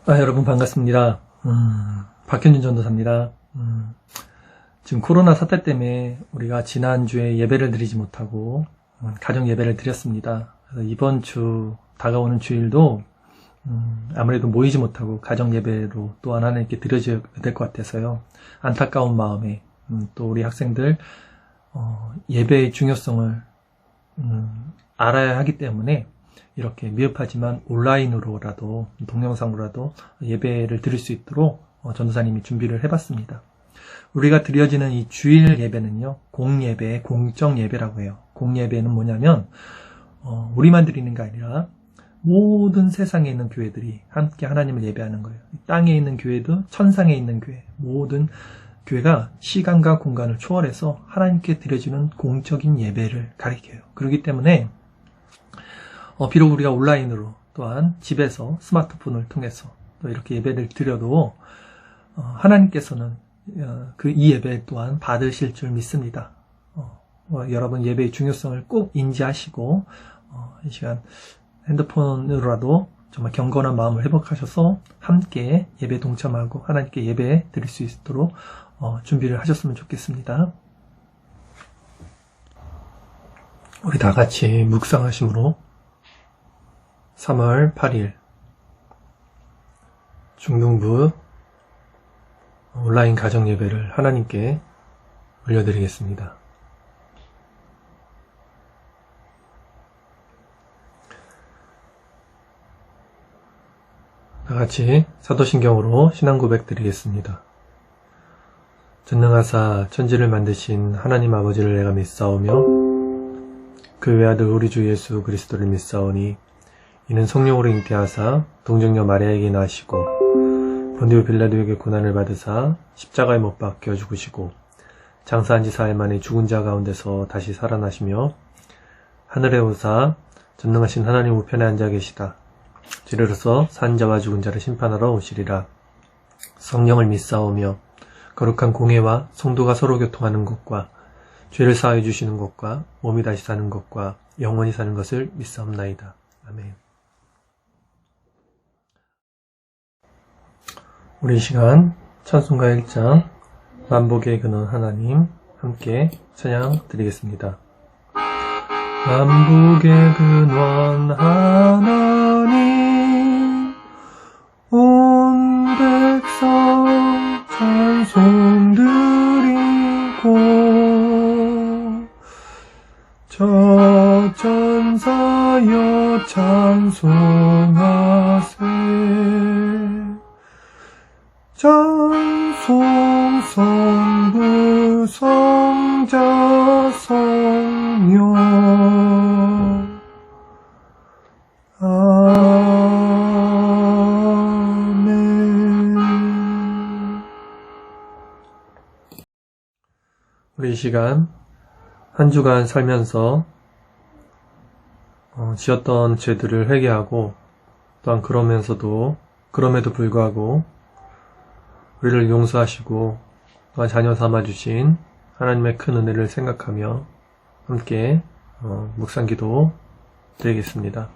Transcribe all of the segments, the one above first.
여러분 반갑습니다. 박현준 전도사입니다. 지금 코로나 사태 때문에 우리가 지난주에 예배를 드리지 못하고 가정 예배를 드렸습니다. 그래서 이번 주 다가오는 주일도 아무래도 모이지 못하고 가정 예배로 또한 하나님께 드려져야 될 것 같아서요. 안타까운 마음에 또 우리 학생들 예배의 중요성을 알아야 하기 때문에 이렇게 미흡하지만 온라인으로라도 동영상으로라도 예배를 드릴 수 있도록 전도사님이 준비를 해봤습니다. 우리가 드려지는 이 주일 예배는요, 공예배, 공적 예배라고 해요. 공예배는 뭐냐면 우리만 드리는 게 아니라 모든 세상에 있는 교회들이 함께 하나님을 예배하는 거예요. 땅에 있는 교회도 천상에 있는 교회, 모든 교회가 시간과 공간을 초월해서 하나님께 드려지는 공적인 예배를 가리켜요. 그렇기 때문에 비록 우리가 온라인으로 또한 집에서 스마트폰을 통해서 또 이렇게 예배를 드려도 하나님께서는 이 예배 또한 받으실 줄 믿습니다. 여러분 예배의 중요성을 꼭 인지하시고 이 시간 핸드폰으로라도 정말 경건한 마음을 회복하셔서 함께 예배에 동참하고 하나님께 예배 드릴 수 있도록 준비를 하셨으면 좋겠습니다. 우리 다 같이 묵상하심으로 3월 8일 중등부 온라인 가정 예배를 하나님께 올려드리겠습니다. 다 같이 사도신경으로 신앙 고백 드리겠습니다. 전능하사 천지를 만드신 하나님 아버지를 내가 믿사오며 그 외아들 우리 주 예수 그리스도를 믿사오니 이는 성령으로 잉태하사 동정녀 마리아에게 나시고 본디오 빌라도에게 고난을 받으사 십자가에 못 박혀 죽으시고 장사한 지 4일 만에 죽은 자 가운데서 다시 살아나시며 하늘에 오사 전능하신 하나님 우편에 앉아 계시다. 지르러서 산 자와 죽은 자를 심판하러 오시리라. 성령을 믿사오며 거룩한 공회와 성도가 서로 교통하는 것과 죄를 사하여 주시는 것과 몸이 다시 사는 것과 영원히 사는 것을 믿사옵나이다. 아멘. 우리 시간 찬송가 1장 만복의 근원 하나님 함께 찬양 드리겠습니다. 만복의 근원 하나님 온 백성 찬송 드리고 저 전사여 찬송하세 찬송 성부 성자 성령 아멘. 우리 이 시간 한 주간 살면서 지었던 죄들을 회개하고 또한 그럼에도 불구하고 우리를 용서하시고 또한 자녀 삼아주신 하나님의 큰 은혜를 생각하며 함께 묵상기도 드리겠습니다.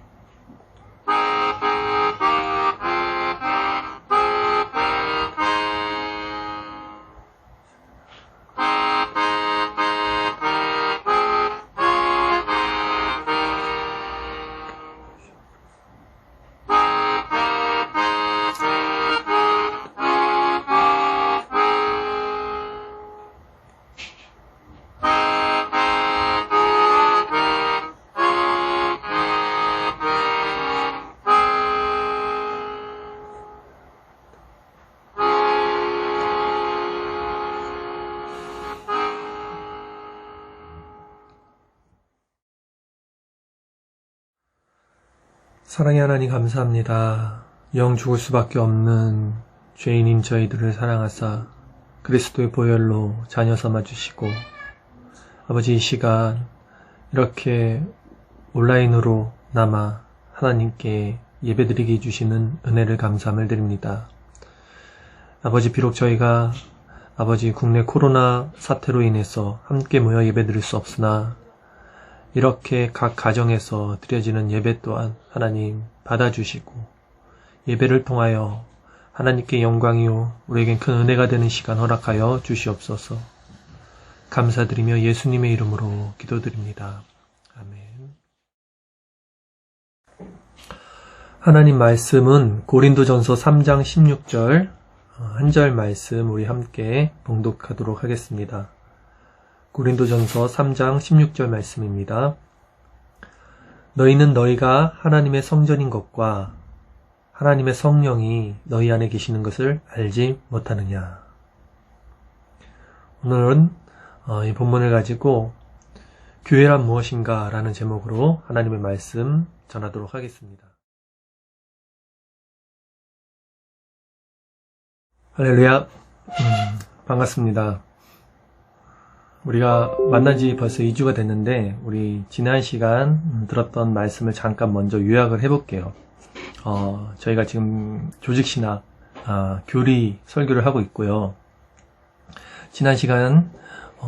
사랑의 하나님 감사합니다. 영 죽을 수밖에 없는 죄인인 저희들을 사랑하사 그리스도의 보혈로 자녀 삼아주시고 아버지 이 시간 이렇게 온라인으로 남아 하나님께 예배드리게 해주시는 은혜를 감사함을 드립니다. 아버지 비록 저희가 아버지 국내 코로나 사태로 인해서 함께 모여 예배드릴 수 없으나 이렇게 각 가정에서 드려지는 예배 또한 하나님 받아주시고 예배를 통하여 하나님께 영광이요 우리에겐 큰 은혜가 되는 시간 허락하여 주시옵소서. 감사드리며 예수님의 이름으로 기도드립니다. 아멘. 하나님 말씀은 고린도전서 3장 16절 한 절 말씀 우리 함께 봉독하도록 하겠습니다. 고린도전서 3장 16절 말씀입니다. 너희는 너희가 하나님의 성전인 것과 하나님의 성령이 너희 안에 계시는 것을 알지 못하느냐. 오늘은 이 본문을 가지고 교회란 무엇인가 라는 제목으로 하나님의 말씀 전하도록 하겠습니다. 할렐루야. 반갑습니다. 우리가 만난 지 벌써 2주가 됐는데 우리 지난 시간 들었던 말씀을 잠깐 먼저 요약을 해볼게요. 저희가 지금 조직신학 교리 설교를 하고 있고요. 지난 시간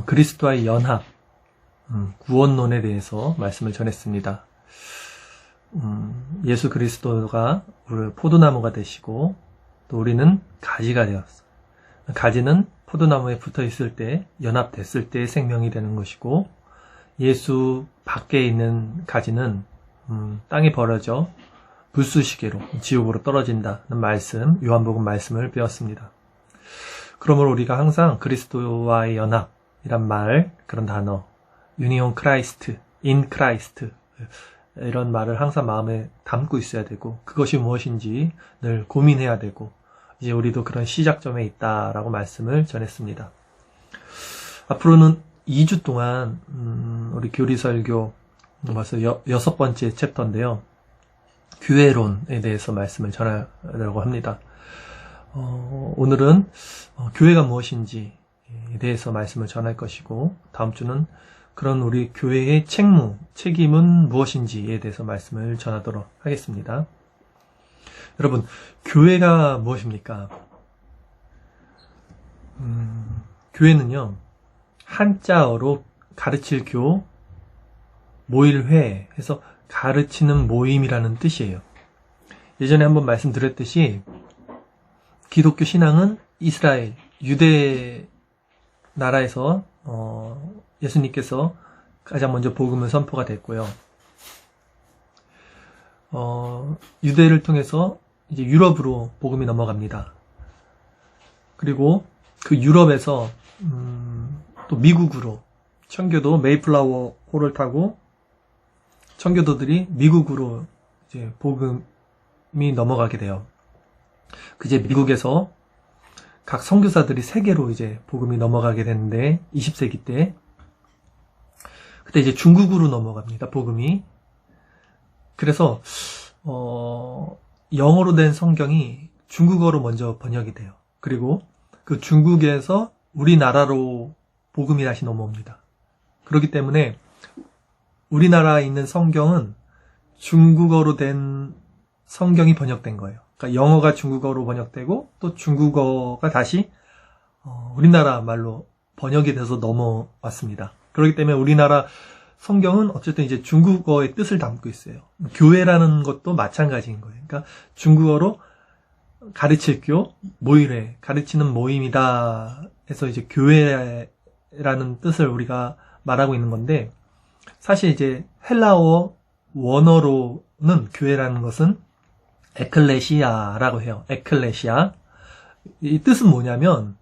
그리스도와의 연합 구원론에 대해서 말씀을 전했습니다. 예수 그리스도가 우리 포도나무가 되시고 또 우리는 가지가 되었어요. 가지는 포도나무에 붙어 있을 때, 연합됐을 때 생명이 되는 것이고, 예수 밖에 있는 가지는 땅에 버려져 불쑤시개로 지옥으로 떨어진다는 말씀, 요한복음 말씀을 배웠습니다. 그러므로 우리가 항상 그리스도와의 연합이란 말, 그런 단어, 유니온 크라이스트, 인 크라이스트 이런 말을 항상 마음에 담고 있어야 되고 그것이 무엇인지 늘 고민해야 되고 이제 우리도 그런 시작점에 있다라고 말씀을 전했습니다. 앞으로는 2주 동안 우리 교리설교 벌써 6번째 챕터인데요. 교회론에 대해서 말씀을 전하려고 합니다. 오늘은 교회가 무엇인지에 대해서 말씀을 전할 것이고 다음 주는 그런 우리 교회의 책임은 무엇인지에 대해서 말씀을 전하도록 하겠습니다. 여러분, 교회가 무엇입니까? 교회는요, 한자어로 가르칠 교, 모일회 해서 가르치는 모임이라는 뜻이에요. 예전에 한번 말씀드렸듯이 기독교 신앙은 이스라엘, 유대 나라에서 예수님께서 가장 먼저 복음을 선포가 됐고요. 유대를 통해서 이제 유럽으로 복음이 넘어갑니다. 그리고 그 유럽에서 또 미국으로 청교도 메이플라워 호를 타고 청교도들이 미국으로 이제 복음이 넘어가게 돼요. 이제 미국에서 각 선교사들이 세계로 이제 복음이 넘어가게 되는데 20세기 때 그때 이제 중국으로 넘어갑니다. 복음이. 그래서 영어로 된 성경이 중국어로 먼저 번역이 돼요. 그리고 그 중국에서 우리나라로 복음이 다시 넘어옵니다. 그렇기 때문에 우리나라에 있는 성경은 중국어로 된 성경이 번역된 거예요. 그러니까 영어가 중국어로 번역되고 또 중국어가 다시 우리나라 말로 번역이 돼서 넘어왔습니다. 그렇기 때문에 우리나라 성경은 어쨌든 이제 중국어의 뜻을 담고 있어요. 교회라는 것도 마찬가지인 거예요. 그러니까 중국어로 가르칠 교, 모임회, 가르치는 모임이다 해서 이제 교회라는 뜻을 우리가 말하고 있는 건데 사실 이제 헬라어 원어로는 교회라는 것은 에클레시아라고 해요. 에클레시아. 이 뜻은 뭐냐면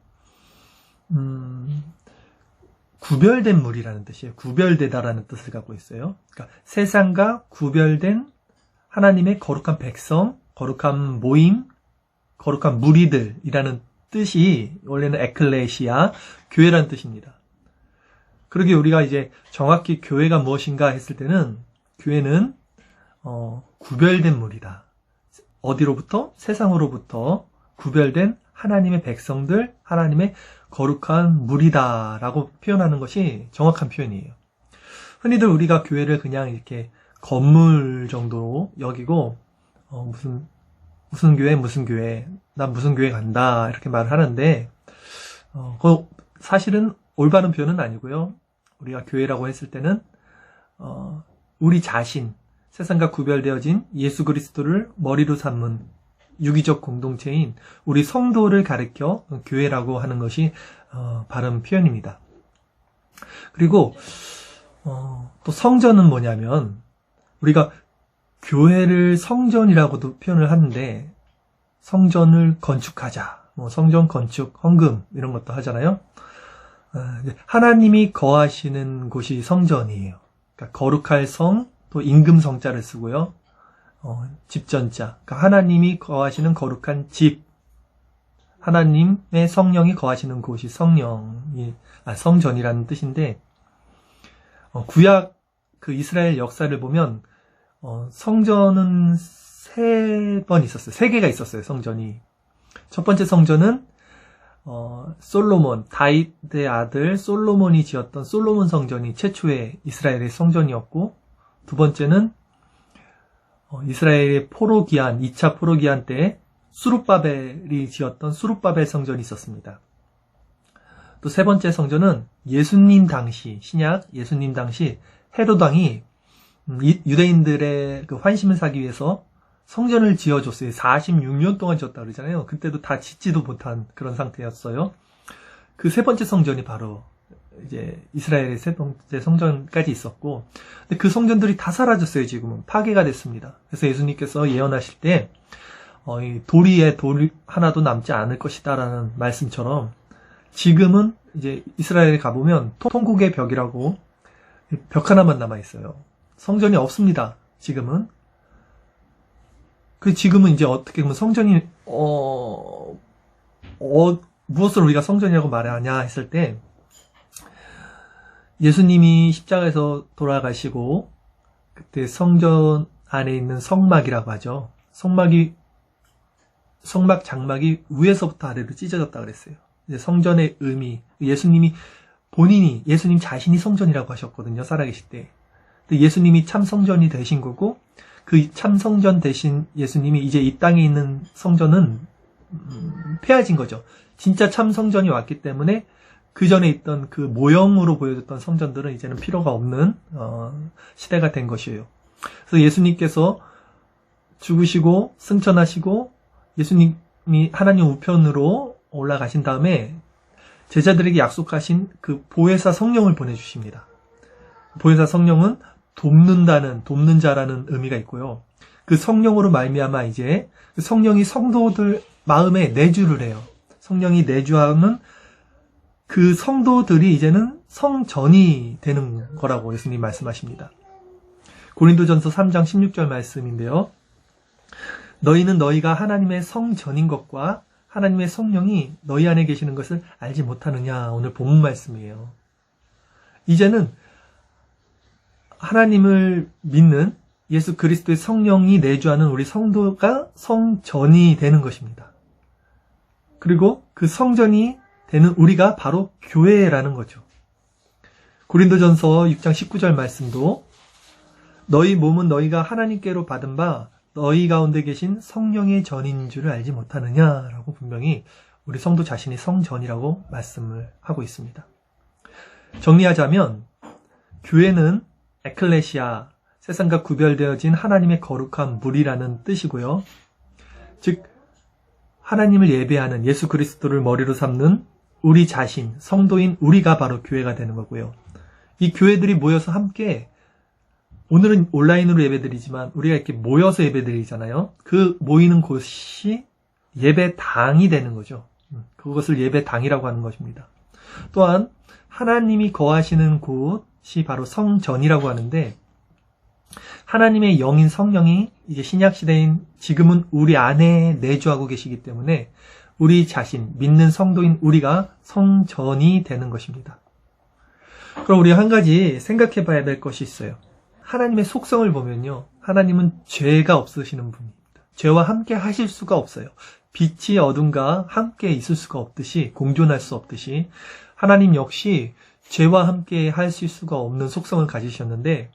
구별된 무리라는 뜻이에요. 구별되다라는 뜻을 갖고 있어요. 그러니까 세상과 구별된 하나님의 거룩한 백성, 거룩한 모임, 거룩한 무리들이라는 뜻이 원래는 에클레시아, 교회라는 뜻입니다. 그러게 우리가 이제 정확히 교회가 무엇인가 했을 때는 교회는 구별된 무리다. 어디로부터? 세상으로부터 구별된 하나님의 백성들, 하나님의 거룩한 무리다라고 표현하는 것이 정확한 표현이에요. 흔히들 우리가 교회를 그냥 이렇게 건물 정도로 여기고 무슨 교회, 난 무슨 교회 간다 이렇게 말을 하는데 그 사실은 올바른 표현은 아니고요. 우리가 교회라고 했을 때는 우리 자신, 세상과 구별되어진 예수 그리스도를 머리로 삼은 유기적 공동체인 우리 성도를 가리켜 교회라고 하는 것이 바른 표현입니다. 그리고 또 성전은 뭐냐면 우리가 교회를 성전이라고도 표현을 하는데 성전을 건축하자, 뭐 성전 건축, 헌금 이런 것도 하잖아요. 하나님이 거하시는 곳이 성전이에요. 그러니까 거룩할 성, 또 임금 성자를 쓰고요. 집전자, 그러니까 하나님이 거하시는 거룩한 집, 하나님의 성령이 거하시는 곳이 성전이라는 뜻인데, 구약 그 이스라엘 역사를 보면 성전은 3번 있었어요. 3개가 있었어요, 성전이. 첫 번째 성전은 솔로몬, 다윗의 아들 솔로몬이 지었던 솔로몬 성전이 최초의 이스라엘의 성전이었고, 두 번째는 이스라엘의 포로기한, 2차 포로기한 때 수룹바벨이 지었던 수룹바벨 성전이 있었습니다. 또 세 번째 성전은 예수님 당시, 신약 예수님 당시 헤롯 왕이 유대인들의 그 환심을 사기 위해서 성전을 지어줬어요. 46년 동안 지었다 그러잖아요. 그때도 다 짓지도 못한 그런 상태였어요. 그 세 번째 성전이 바로 이제 이스라엘의 세 번째 성전까지 있었고, 근데 그 성전들이 다 사라졌어요. 지금은 파괴가 됐습니다. 그래서 예수님께서 예언하실 때 이 도리에 돌 하나도 남지 않을 것이다라는 말씀처럼 지금은 이제 이스라엘에 가보면 통곡의 벽이라고 벽 하나만 남아 있어요. 성전이 없습니다. 지금은. 지금은 이제 어떻게 보면 성전이 무엇을 우리가 성전이라고 말하냐 했을 때, 예수님이 십자가에서 돌아가시고 그때 성전 안에 있는 성막이라고 하죠. 성막 장막이 위에서부터 아래로 찢어졌다 그랬어요. 이제 성전의 의미, 예수님 자신이 성전이라고 하셨거든요. 살아계실 때. 근데 예수님이 참 성전이 되신 거고, 그 참 성전 대신 예수님이 이제 이 땅에 있는 성전은 폐해진 거죠. 진짜 참 성전이 왔기 때문에 그 전에 있던 그 모형으로 보여줬던 성전들은 이제는 필요가 없는 시대가 된 것이에요. 그래서 예수님께서 죽으시고 승천하시고 예수님이 하나님 우편으로 올라가신 다음에 제자들에게 약속하신 그 보혜사 성령을 보내주십니다. 보혜사 성령은 돕는 자라는 의미가 있고요. 그 성령으로 말미암아 이제 그 성령이 성도들 마음에 내주를 해요. 성령이 내주하면 그 성도들이 이제는 성전이 되는 거라고 예수님 말씀하십니다. 고린도전서 3장 16절 말씀인데요. 너희는 너희가 하나님의 성전인 것과 하나님의 성령이 너희 안에 계시는 것을 알지 못하느냐. 오늘 본문 말씀이에요. 이제는 하나님을 믿는 예수 그리스도의 성령이 내주하는 우리 성도가 성전이 되는 것입니다. 그리고 그 성전이 되는 우리가 바로 교회라는 거죠. 고린도전서 6장 19절 말씀도 너희 몸은 너희가 하나님께로 받은 바 너희 가운데 계신 성령의 전인 줄을 알지 못하느냐라고 분명히 우리 성도 자신이 성전이라고 말씀을 하고 있습니다. 정리하자면 교회는 에클레시아, 세상과 구별되어진 하나님의 거룩한 무리라는 뜻이고요. 즉 하나님을 예배하는 예수 그리스도를 머리로 삼는 우리 자신, 성도인 우리가 바로 교회가 되는 거고요. 이 교회들이 모여서 함께, 오늘은 온라인으로 예배드리지만 우리가 이렇게 모여서 예배드리잖아요. 그 모이는 곳이 예배당이 되는 거죠. 그것을 예배당이라고 하는 것입니다. 또한 하나님이 거하시는 곳이 바로 성전이라고 하는데, 하나님의 영인 성령이 이제 신약시대인 지금은 우리 안에 내주하고 계시기 때문에 우리 자신, 믿는 성도인 우리가 성전이 되는 것입니다. 그럼 우리 한 가지 생각해 봐야 될 것이 있어요. 하나님의 속성을 보면요, 하나님은 죄가 없으시는 분입니다. 죄와 함께 하실 수가 없어요. 빛이 어둠과 함께 있을 수가 없듯이, 공존할 수 없듯이 하나님 역시 죄와 함께 하실 수가 없는 속성을 가지셨는데,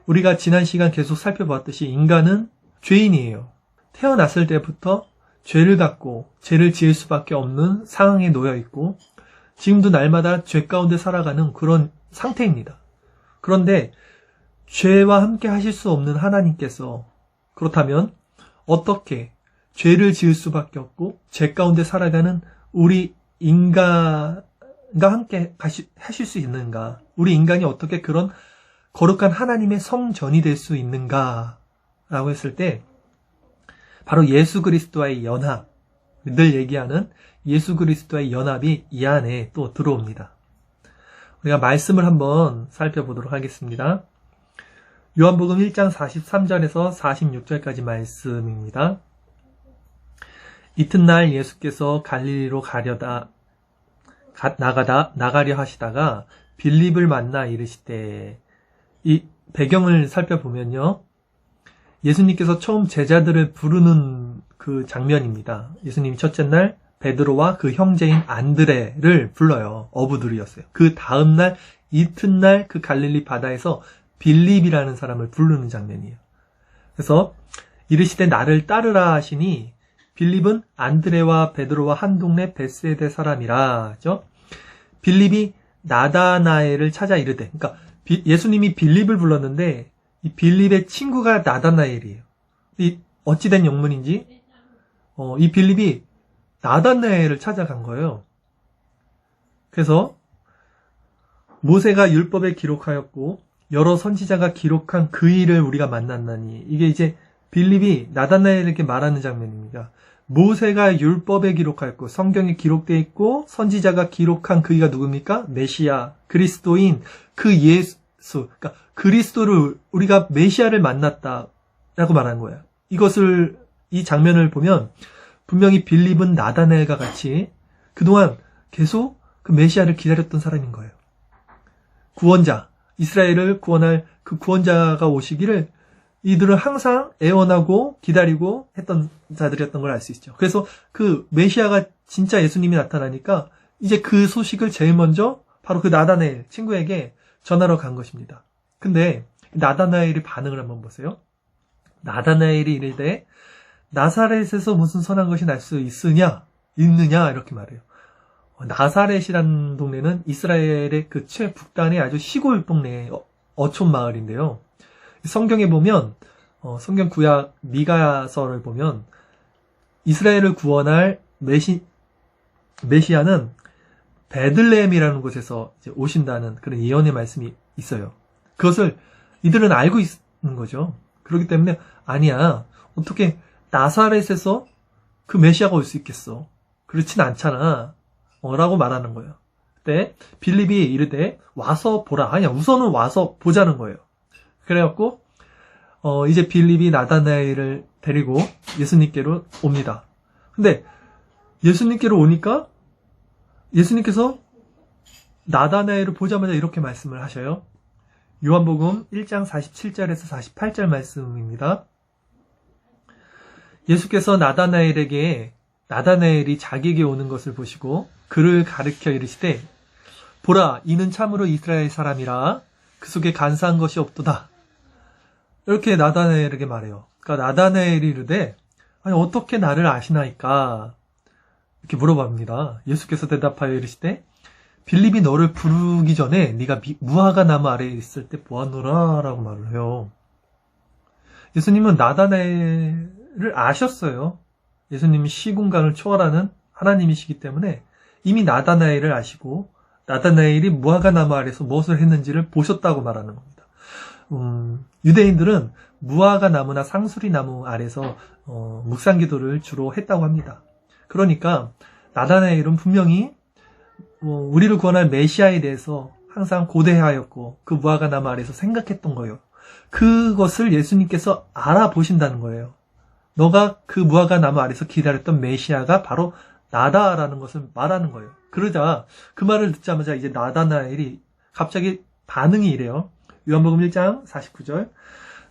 우리가 지난 시간 계속 살펴봤듯이 인간은 죄인이에요. 태어났을 때부터 죄를 갖고 죄를 지을 수밖에 없는 상황에 놓여 있고 지금도 날마다 죄 가운데 살아가는 그런 상태입니다. 그런데 죄와 함께 하실 수 없는 하나님께서 그렇다면 어떻게 죄를 지을 수밖에 없고 죄 가운데 살아가는 우리 인간과 함께 하실 수 있는가? 우리 인간이 어떻게 그런 거룩한 하나님의 성전이 될 수 있는가? 라고 했을 때 바로 예수 그리스도와의 연합, 늘 얘기하는 예수 그리스도와의 연합이 이 안에 또 들어옵니다. 우리가 말씀을 한번 살펴보도록 하겠습니다. 요한복음 1장 43절에서 46절까지 말씀입니다. 이튿날 예수께서 갈릴리로 나가려 하시다가 빌립을 만나 이르시되, 이 배경을 살펴보면요, 예수님께서 처음 제자들을 부르는 그 장면입니다. 예수님이 첫째 날 베드로와 그 형제인 안드레를 불러요. 어부들이었어요. 그 다음날 이튿날 그 갈릴리 바다에서 빌립이라는 사람을 부르는 장면이에요. 그래서 이르시되 나를 따르라 하시니 빌립은 안드레와 베드로와 한 동네 벳세대 사람이라 하죠. 빌립이 나다나엘을 찾아 이르되, 그러니까 예수님이 빌립을 불렀는데 이 빌립의 친구가 나다나엘이에요. 이 어찌된 영문인지 이 빌립이 나다나엘을 찾아간 거예요. 그래서 모세가 율법에 기록하였고 여러 선지자가 기록한 그 일을 우리가 만났나니, 이게 이제 빌립이 나다나엘에게 말하는 장면입니다. 모세가 율법에 기록하였고 성경에 기록되어 있고 선지자가 기록한 그이가 누굽니까? 메시아, 그리스도인 그 예수, 그러니까 그리스도를 우리가 메시아를 만났다라고 말한 거예요. 이 장면을 보면 분명히 빌립은 나다나엘과 같이 그동안 계속 그 메시아를 기다렸던 사람인 거예요. 구원자, 이스라엘을 구원할 그 구원자가 오시기를 이들은 항상 애원하고 기다리고 했던 자들이었던 걸 알 수 있죠. 그래서 그 메시아가 진짜 예수님이 나타나니까 이제 그 소식을 제일 먼저 바로 그 나다나엘 친구에게 전하러 간 것입니다. 근데 나다나엘의 반응을 한번 보세요. 나다나엘이 이르되 나사렛에서 무슨 선한 것이 날 수 있느냐 이렇게 말해요. 나사렛이라는 동네는 이스라엘의 그 최북단의 아주 시골 동네의 어촌 마을인데요. 성경에 보면 성경 구약 미가서를 보면 이스라엘을 구원할 메시아는 베들레헴이라는 곳에서 이제 오신다는 그런 예언의 말씀이 있어요. 그것을 이들은 알고 있는 거죠. 그렇기 때문에 아니야, 어떻게 나사렛에서 그 메시아가 올 수 있겠어? 그렇진 않잖아 라고 말하는 거예요. 그때 빌립이 이르되 와서 보라. 아니야, 우선은 와서 보자는 거예요. 그래갖고 이제 빌립이 나다나엘을 데리고 예수님께로 옵니다. 근데 예수님께로 오니까 예수님께서 나다나엘을 보자마자 이렇게 말씀을 하셔요. 요한복음 1장 47절에서 48절 말씀입니다. 예수께서 나다나엘이 자기에게 오는 것을 보시고 그를 가르쳐 이르시되, 보라, 이는 참으로 이스라엘 사람이라 그 속에 간사한 것이 없도다. 이렇게 나다나엘에게 말해요. 그러니까 나다나엘이 이르되, 아니 어떻게 나를 아시나이까? 이렇게 물어봅니다. 예수께서 대답하여 이르시되, 빌립이 너를 부르기 전에 네가 무화과 나무 아래에 있을 때 보았노라 라고 말을 해요. 예수님은 나다나엘을 아셨어요. 예수님이 시공간을 초월하는 하나님이시기 때문에 이미 나다나엘을 아시고 나다나엘이 무화과 나무 아래에서 무엇을 했는지를 보셨다고 말하는 겁니다. 유대인들은 무화과 나무나 상수리 나무 아래서 묵상기도를 주로 했다고 합니다. 그러니까 나다나엘은 분명히 우리를 구원할 메시아에 대해서 항상 고대하였고 그 무화과 나무 아래에서 생각했던 거예요. 그것을 예수님께서 알아보신다는 거예요. 너가 그 무화과 나무 아래서 기다렸던 메시아가 바로 나다라는 것을 말하는 거예요. 그러자 그 말을 듣자마자 이제 나다나엘이 갑자기 반응이 이래요. 요한복음 1장 49절.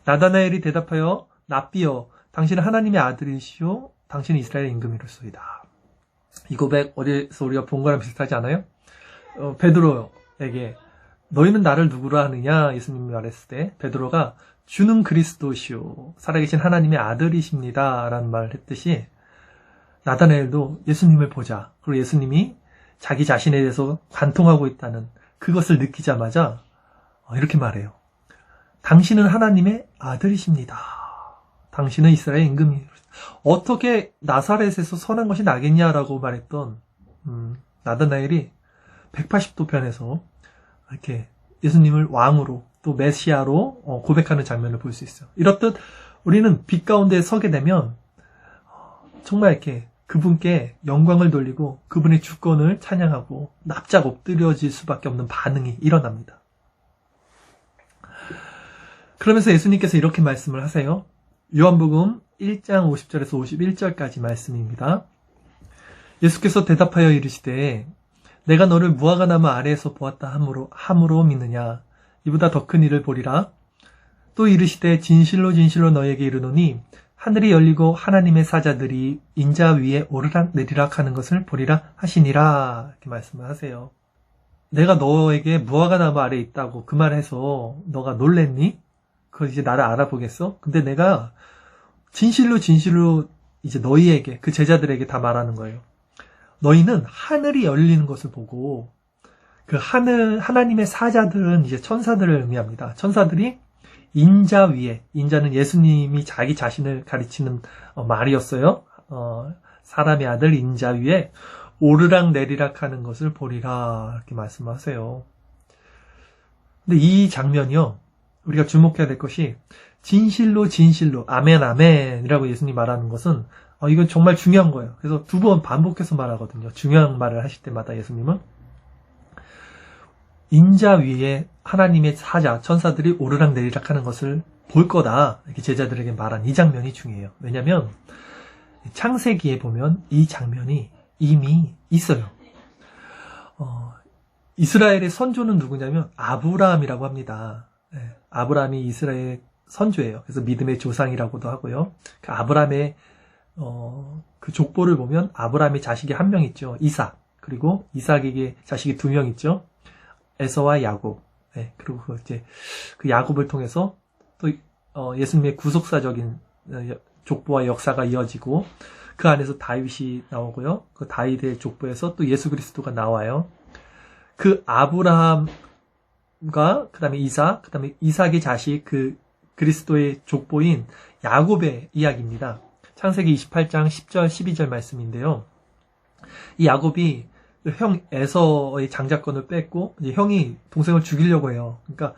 나다나엘이 대답하여 랍비여, 당신은 하나님의 아들이시오, 당신은 이스라엘의 임금이로소이다. 이 고백 어디서 우리가 본 거랑 비슷하지 않아요? 베드로에게 너희는 나를 누구라 하느냐 예수님이 말했을 때 베드로가 주는 그리스도시오, 살아계신 하나님의 아들이십니다 라는 말을 했듯이 나다나엘도 예수님을 보자, 그리고 예수님이 자기 자신에 대해서 관통하고 있다는 그것을 느끼자마자 이렇게 말해요. 당신은 하나님의 아들이십니다. 당신은 이스라엘 임금이. 어떻게 나사렛에서 선한 것이 나겠냐라고 말했던 나다나엘이 180도 변해서 이렇게 예수님을 왕으로 또 메시아로 고백하는 장면을 볼 수 있어요. 이렇듯 우리는 빛 가운데 서게 되면 정말 이렇게 그분께 영광을 돌리고 그분의 주권을 찬양하고 납작 엎드려질 수밖에 없는 반응이 일어납니다. 그러면서 예수님께서 이렇게 말씀을 하세요. 요한복음 1장 50절에서 51절까지 말씀입니다. 예수께서 대답하여 이르시되 내가 너를 무화과나무 아래에서 보았다 함으로 믿느냐. 이보다 더 큰 일을 보리라. 또 이르시되 진실로 진실로 너에게 이르노니 하늘이 열리고 하나님의 사자들이 인자 위에 오르락 내리락 하는 것을 보리라 하시니라. 이렇게 말씀을 하세요. 내가 너에게 무화과나무 아래에 있다고 그 말해서 너가 놀랬니? 그거 이제 나를 알아보겠어? 근데 내가 진실로 진실로 이제 너희에게, 그 제자들에게 다 말하는 거예요. 너희는 하늘이 열리는 것을 보고 그 하나님의 사자들은 이제 천사들을 의미합니다. 천사들이 인자 위에, 인자는 예수님이 자기 자신을 가리치는 말이었어요. 사람의 아들 인자 위에 오르락 내리락 하는 것을 보리라. 이렇게 말씀하세요. 근데 이 장면이요, 우리가 주목해야 될 것이 진실로 진실로 아멘 아멘이라고 예수님이 말하는 것은 이건 정말 중요한 거예요. 그래서 2번 반복해서 말하거든요. 중요한 말을 하실 때마다 예수님은 인자 위에 하나님의 사자, 천사들이 오르락 내리락 하는 것을 볼 거다. 이렇게 제자들에게 말한 이 장면이 중요해요. 왜냐하면 창세기에 보면 이 장면이 이미 있어요. 이스라엘의 선조는 누구냐면 아브라함이라고 합니다. 아브라함이 이스라엘의 선조예요. 그래서 믿음의 조상이라고도 하고요. 그 아브라함의 그 족보를 보면 아브라함의 자식이 한 명 있죠. 이삭. 그리고 이삭에게 자식이 2명 있죠. 에서와 야곱. 그리고 이제 그 야곱을 통해서 또 예수님의 구속사적인 족보와 역사가 이어지고 그 안에서 다윗이 나오고요. 그 다윗의 족보에서 또 예수 그리스도가 나와요. 그 아브라함과 그다음에 이삭, 그다음에 이삭의 자식 그 그리스도의 족보인 야곱의 이야기입니다. 창세기 28장 10절 12절 말씀인데요. 이 야곱이 형 에서의 장자권을 뺏고 이제 형이 동생을 죽이려고 해요. 그러니까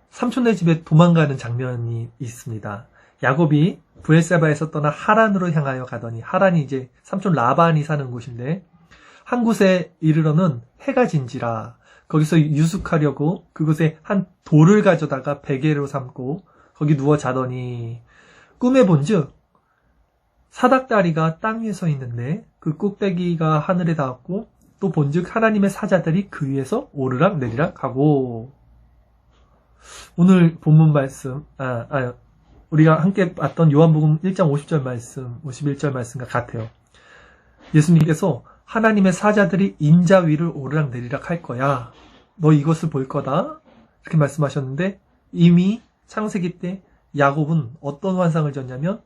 삼촌네 집에 도망가는 장면이 있습니다. 야곱이 브엘세바에서 떠나 하란으로 향하여 가더니, 하란이 이제 삼촌 라반이 사는 곳인데 한 곳에 이르러는 해가 진지라. 거기서 유숙하려고 그곳에 한 돌을 가져다가 베개로 삼고 거기 누워 자더니 꿈에 본즉 사닥다리가 땅 위에 서 있는데 그 꼭대기가 하늘에 닿았고 또 본즉 하나님의 사자들이 그 위에서 오르락 내리락 하고. 오늘 본문 말씀, 우리가 함께 봤던 요한복음 1장 50절 말씀, 51절 말씀과 같아요. 예수님께서 하나님의 사자들이 인자 위를 오르락 내리락 할 거야. 너 이것을 볼 거다. 이렇게 말씀하셨는데 이미 창세기 때 야곱은 어떤 환상을 졌냐면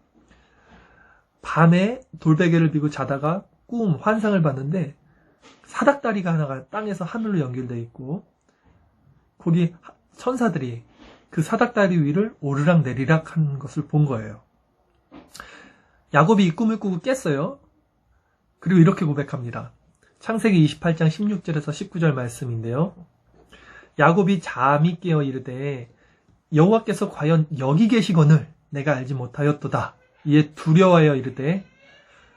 밤에 돌베개를 비고 자다가 환상을 봤는데 사닥다리가 하나가 땅에서 하늘로 연결되어 있고 거기 천사들이 그 사닥다리 위를 오르락 내리락 하는 것을 본 거예요. 야곱이 이 꿈을 꾸고 깼어요. 그리고 이렇게 고백합니다. 창세기 28장 16절에서 19절 말씀인데요. 야곱이 잠이 깨어 이르되 여호와께서 과연 여기 계시거늘 내가 알지 못하였도다. 이에 두려워하여 이르되,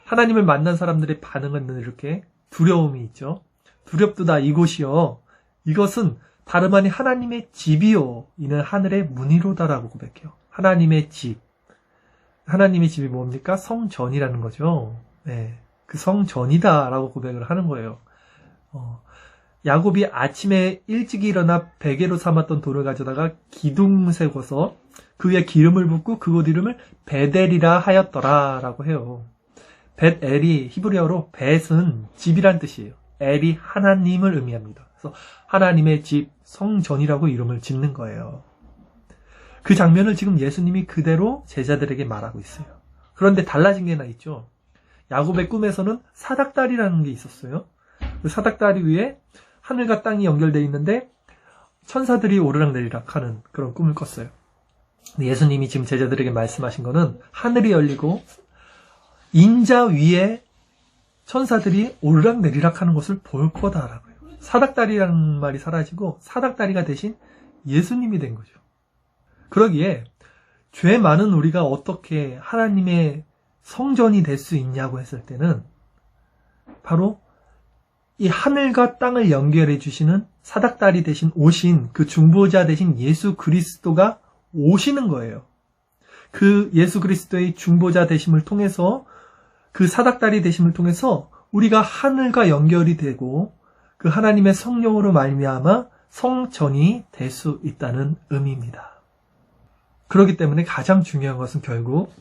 하나님을 만난 사람들의 반응은 이렇게 두려움이 있죠. 두렵도다 이곳이요. 이것은 다름 아닌 하나님의 집이요. 이는 하늘의 문이로다라고 고백해요. 하나님의 집. 하나님의 집이 뭡니까? 성전이라는 거죠. 그 성전이다라고 고백을 하는 거예요. 야곱이 아침에 일찍 일어나 베개로 삼았던 돌을 가져다가 기둥 세워서 그 위에 기름을 붓고 그곳 이름을 베델이라 하였더라라고 해요. 벳엘이 히브리어로 벳은 집이란 뜻이에요. 엘이 하나님을 의미합니다. 그래서 하나님의 집, 성전이라고 이름을 짓는 거예요. 그 장면을 지금 예수님이 그대로 제자들에게 말하고 있어요. 그런데 달라진 게 하나 있죠. 야곱의 꿈에서는 사닥다리라는 게 있었어요. 그 사닥다리 위에 하늘과 땅이 연결되어 있는데 천사들이 오르락내리락 하는 그런 꿈을 꿨어요. 예수님이 지금 제자들에게 말씀하신 거는 하늘이 열리고 인자 위에 천사들이 오르락내리락 하는 것을 볼 거다라고요. 사닥다리라는 말이 사라지고 사닥다리가 대신 예수님이 된 거죠. 그러기에 죄 많은 우리가 어떻게 하나님의 성전이 될 수 있냐고 했을 때는 바로 이 하늘과 땅을 연결해 주시는 사닥다리 대신 오신 그 중보자 대신 예수 그리스도가 오시는 거예요. 그 예수 그리스도의 중보자 되심을 통해서 그 사닥다리 되심을 통해서 우리가 하늘과 연결이 되고 그 하나님의 성령으로 말미암아 성전이 될 수 있다는 의미입니다. 그렇기 때문에 가장 중요한 것은 결국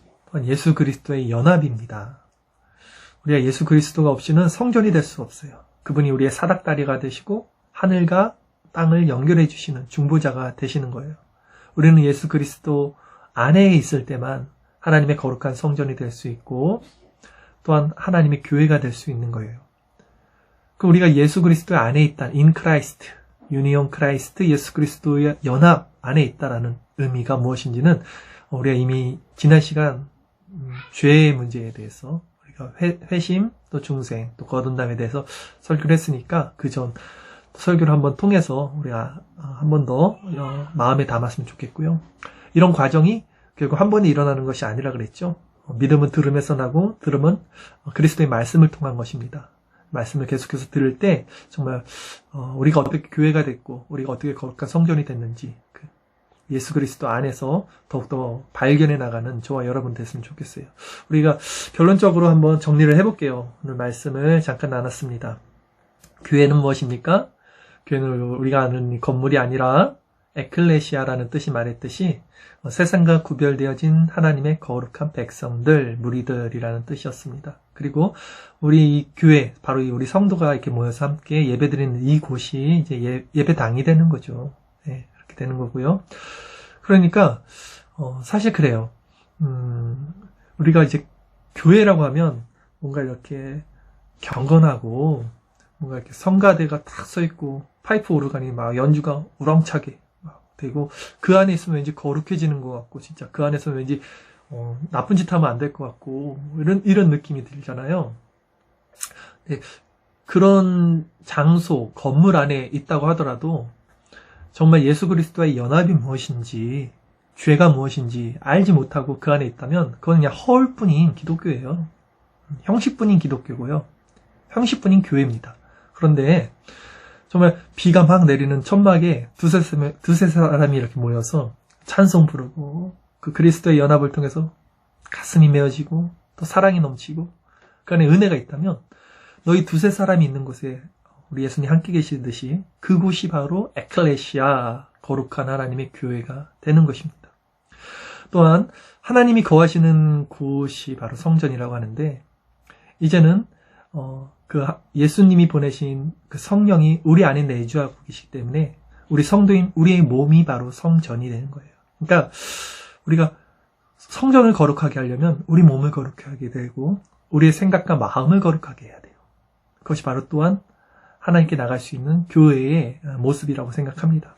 예수 그리스도의 연합입니다. 우리가 예수 그리스도가 없이는 성전이 될 수 없어요. 그분이 우리의 사닥다리가 되시고 하늘과 땅을 연결해 주시는 중보자가 되시는 거예요. 우리는 예수 그리스도 안에 있을 때만 하나님의 거룩한 성전이 될 수 있고 또한 하나님의 교회가 될 수 있는 거예요. 그 우리가 예수 그리스도 안에 있다, in Christ, union Christ, 예수 그리스도의 연합 안에 있다라는 의미가 무엇인지는 우리가 이미 지난 시간 죄의 문제에 대해서 우리가 회심, 또 중생, 또 거듭남에 대해서 설교를 했으니까 그 전 설교를 한번 통해서 우리가 한 번 더 마음에 담았으면 좋겠고요. 이런 과정이 결국 한 번에 일어나는 것이 아니라 그랬죠. 믿음은 들음에서 나고 들음은 그리스도의 말씀을 통한 것입니다. 말씀을 계속해서 들을 때 정말 우리가 어떻게 교회가 됐고 우리가 어떻게 거룩한 성전이 됐는지 예수 그리스도 안에서 더욱더 발견해 나가는 저와 여러분 됐으면 좋겠어요. 우리가 결론적으로 한번 정리를 해볼게요. 오늘 말씀을 잠깐 나눴습니다. 교회는 무엇입니까? 교회는 우리가 아는 건물이 아니라 에클레시아라는 뜻이 말했듯이 세상과 구별되어진 하나님의 거룩한 백성들, 무리들이라는 뜻이었습니다. 그리고 우리 이 교회, 바로 우리 성도가 이렇게 모여서 함께 예배드리는 이곳이 이제 예배당이 되는 거죠. 네, 이렇게 되는 거고요. 그러니까 사실 그래요. 우리가 이제 교회라고 하면 뭔가 이렇게 경건하고 뭔가 이렇게 성가대가 딱 서 있고 파이프 오르간이 막 연주가 우렁차게 되고 그 안에 있으면 왠지 거룩해지는 것 같고 진짜 그 안에서 왠지 나쁜 짓 하면 안 될 것 같고 이런 느낌이 들잖아요. 네, 그런 장소, 건물 안에 있다고 하더라도 정말 예수 그리스도와의 연합이 무엇인지 죄가 무엇인지 알지 못하고 그 안에 있다면 그건 그냥 허울뿐인 기독교예요. 형식뿐인 기독교고요. 형식뿐인 교회입니다. 그런데 정말 비가 막 내리는 천막에 두세 사람이 이렇게 모여서 찬송 부르고 그 그리스도의 연합을 통해서 가슴이 메어지고 또 사랑이 넘치고 그 안에 은혜가 있다면 너희 두세 사람이 있는 곳에 우리 예수님 함께 계시듯이 그곳이 바로 에클레시아, 거룩한 하나님의 교회가 되는 것입니다. 또한 하나님이 거하시는 곳이 바로 성전이라고 하는데 이제는 그 예수님이 보내신 그 성령이 우리 안에 내주하고 계시기 때문에 우리 성도인 우리의 몸이 바로 성전이 되는 거예요. 그러니까 우리가 성전을 거룩하게 하려면 우리 몸을 거룩하게 되고 우리의 생각과 마음을 거룩하게 해야 돼요. 그것이 바로 또한 하나님께 나갈 수 있는 교회의 모습이라고 생각합니다.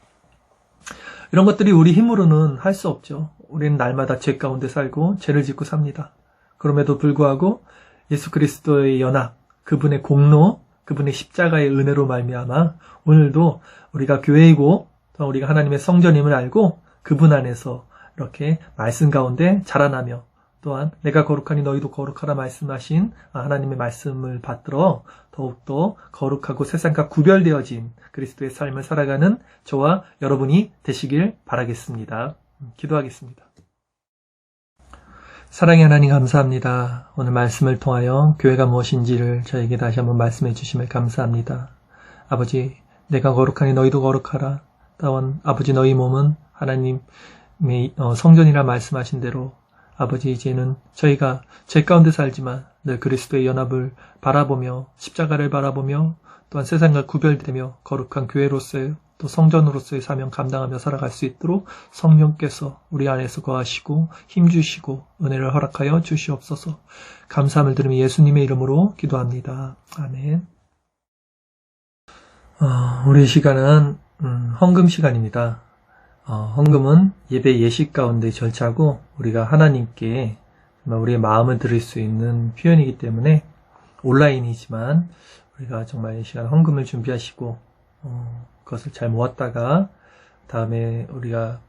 이런 것들이 우리 힘으로는 할 수 없죠. 우리는 날마다 죄 가운데 살고 죄를 짓고 삽니다. 그럼에도 불구하고 예수 그리스도의 연합, 그분의 공로, 그분의 십자가의 은혜로 말미암아 오늘도 우리가 교회이고 또 우리가 하나님의 성전임을 알고 그분 안에서 이렇게 말씀 가운데 자라나며 또한 내가 거룩하니 너희도 거룩하라 말씀하신 하나님의 말씀을 받들어 더욱더 거룩하고 세상과 구별되어진 그리스도의 삶을 살아가는 저와 여러분이 되시길 바라겠습니다. 기도하겠습니다. 사랑의 하나님 감사합니다. 오늘 말씀을 통하여 교회가 무엇인지를 저에게 다시 한번 말씀해 주심을 감사합니다. 아버지, 내가 거룩하니 너희도 거룩하라. 또한 아버지 너희 몸은 하나님의 성전이라 말씀하신 대로 아버지 이제는 저희가 죄 가운데 살지만 늘 그리스도의 연합을 바라보며 십자가를 바라보며 또한 세상과 구별되며 거룩한 교회로서의 또 성전으로서의 사명 감당하며 살아갈 수 있도록 성령께서 우리 안에서 거하시고 힘주시고 은혜를 허락하여 주시옵소서. 감사함을 드리며 예수님의 이름으로 기도합니다. 아멘. 우리 시간은 헌금 시간입니다. 헌금은 예배 예식 가운데 절차고 우리가 하나님께 정말 우리의 마음을 드릴 수 있는 표현이기 때문에 온라인이지만 우리가 정말 이 시간 헌금을 준비하시고 그것을 잘 모았다가 다음에 우리가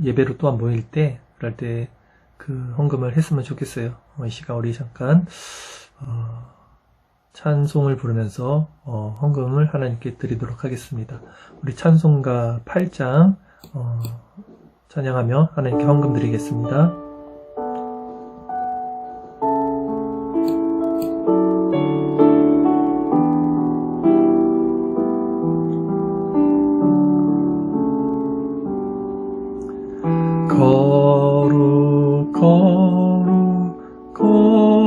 예배로 또한 모일 때 그럴 때 그 헌금을 했으면 좋겠어요. 이 시간 우리 잠깐 찬송을 부르면서 헌금을 하나님께 드리도록 하겠습니다. 우리 찬송가 8장 찬양하며 하나님께 헌금 드리겠습니다. 거룩 거룩 거룩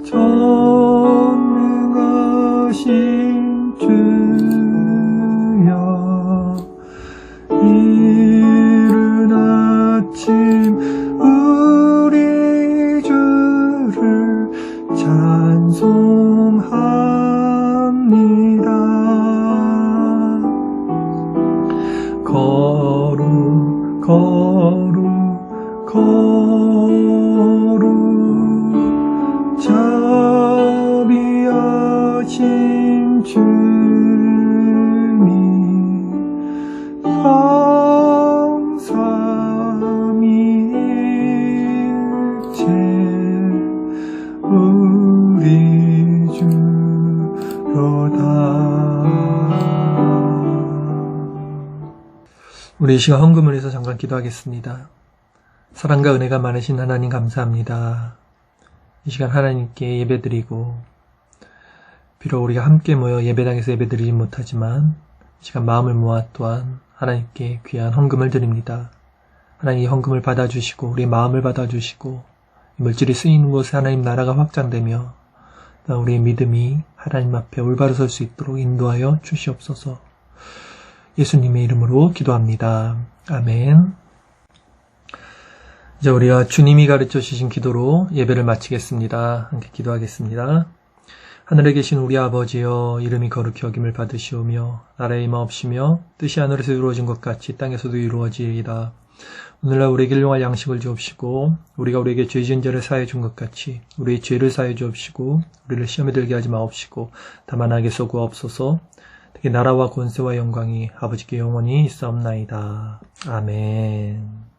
전능하신 주여 이른 아침 우리 주를 찬송합니다. 거룩 거룩 거룩 자비하신 주님 성삼위일체 우리 주로다. 우리 이 시간 헌금을 위해서 잠깐 기도하겠습니다. 사랑과 은혜가 많으신 하나님 감사합니다. 이 시간 하나님께 예배드리고 비록 우리가 함께 모여 예배당에서 예배드리지 못하지만 이 시간 마음을 모아 또한 하나님께 귀한 헌금을 드립니다. 하나님 이 헌금을 받아주시고 우리 마음을 받아주시고 물질이 쓰이는 곳에 하나님 나라가 확장되며 우리의 믿음이 하나님 앞에 올바로 설 수 있도록 인도하여 주시옵소서. 예수님의 이름으로 기도합니다. 아멘. 이제 우리가 주님이 가르쳐 주신 기도로 예배를 마치겠습니다. 함께 기도하겠습니다. 하늘에 계신 우리 아버지여, 이름이 거룩히 여김을 받으시오며 나라의 임하옵시며 뜻이 하늘에서 이루어진 것 같이 땅에서도 이루어지이다. 오늘날 우리에게 일용할 양식을 주옵시고 우리가 우리에게 죄 지은 자를 사해 준 것 같이 우리의 죄를 사해 주옵시고 우리를 시험에 들게 하지 마옵시고 다만 악에서 구하옵소서. 특히 나라와 권세와 영광이 아버지께 영원히 있사옵나이다. 아멘.